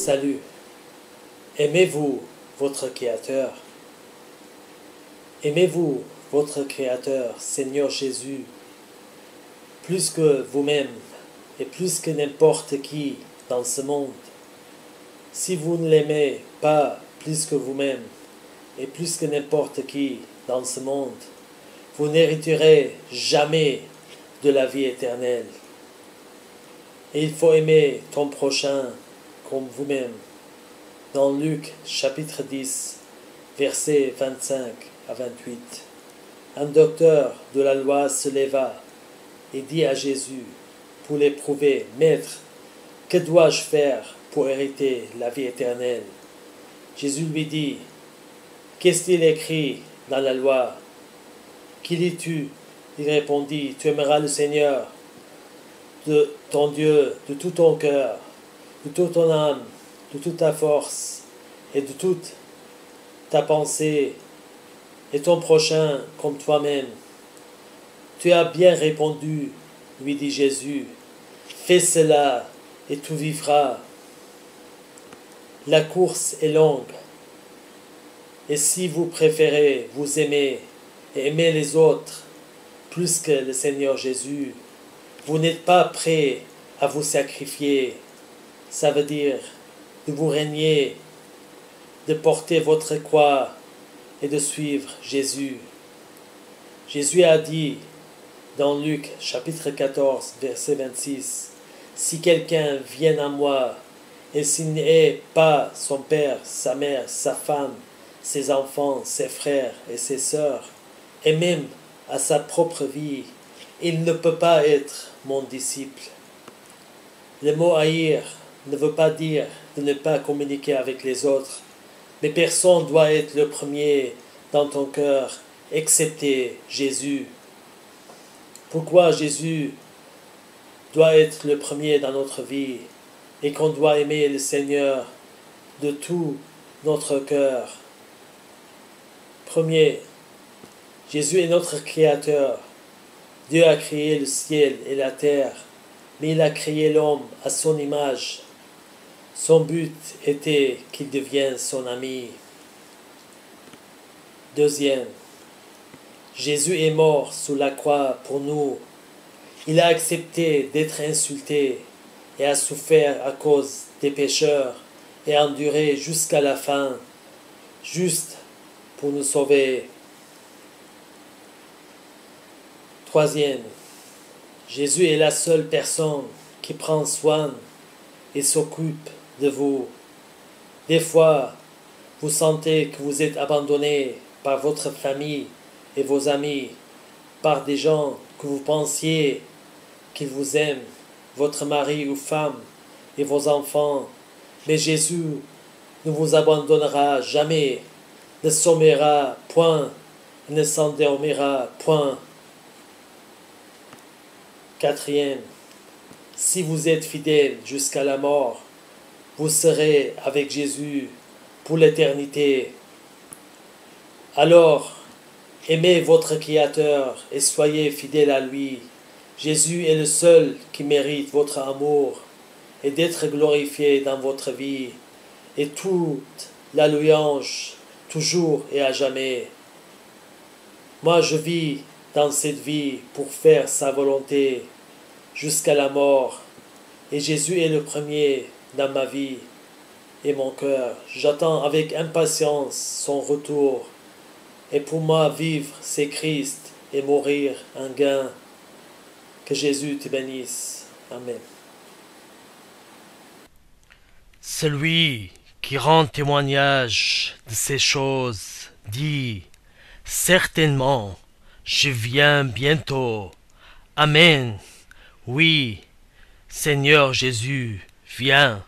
Salut. Aimez-vous votre Créateur? Aimez-vous votre Créateur, Seigneur Jésus, plus que vous-même et plus que n'importe qui dans ce monde? Si vous ne l'aimez pas plus que vous-même et plus que n'importe qui dans ce monde, vous n'hériterez jamais de la vie éternelle. Et il faut aimer ton prochain comme vous-même. Dans Luc chapitre 10, versets 25 à 28, un docteur de la loi se leva et dit à Jésus pour l'éprouver: Maître, que dois-je faire pour hériter la vie éternelle? Jésus lui dit: Qu'est-ce qu'il écrit dans la loi? Qui lis-tu? Il répondit: Tu aimeras le Seigneur, de ton Dieu, de tout ton cœur, de toute ton âme, de toute ta force et de toute ta pensée, et ton prochain comme toi-même. Tu as bien répondu, lui dit Jésus. Fais cela et tu vivras. La course est longue, et si vous préférez vous aimer et aimer les autres plus que le Seigneur Jésus, vous n'êtes pas prêt à vous sacrifier. Ça veut dire de vous régner, de porter votre croix et de suivre Jésus. Jésus a dit dans Luc chapitre 14, verset 26, Si quelqu'un vient à moi et s'il n'est pas son père, sa mère, sa femme, ses enfants, ses frères et ses sœurs, et même à sa propre vie, il ne peut pas être mon disciple. Le mot haïr ne veut pas dire de ne pas communiquer avec les autres, mais personne doit être le premier dans ton cœur, excepté Jésus. Pourquoi Jésus doit être le premier dans notre vie et qu'on doit aimer le Seigneur de tout notre cœur? Premier, Jésus est notre Créateur. Dieu a créé le ciel et la terre, mais il a créé l'homme à son image. Son but était qu'il devienne son ami. Deuxième, Jésus est mort sous la croix pour nous. Il a accepté d'être insulté et a souffert à cause des pécheurs et a enduré jusqu'à la fin, juste pour nous sauver. Troisième, Jésus est la seule personne qui prend soin et s'occupe de vous. Des fois, vous sentez que vous êtes abandonné par votre famille et vos amis, par des gens que vous pensiez qu'ils vous aiment, votre mari ou femme et vos enfants. Mais Jésus ne vous abandonnera jamais, ne sommeillera point, ne s'endormira point. Quatrième, si vous êtes fidèle jusqu'à la mort, vous serez avec Jésus pour l'éternité. Alors, aimez votre Créateur et soyez fidèles à lui. Jésus est le seul qui mérite votre amour et d'être glorifié dans votre vie, et toute la louange, toujours et à jamais. Moi, je vis dans cette vie pour faire sa volonté jusqu'à la mort, et Jésus est le premier dans ma vie et mon cœur. J'attends avec impatience son retour, et pour moi vivre c'est Christ et mourir un gain. Que Jésus te bénisse. Amen. Celui qui rend témoignage de ces choses dit: Certainement, je viens bientôt. Amen. Oui, Seigneur Jésus, viens.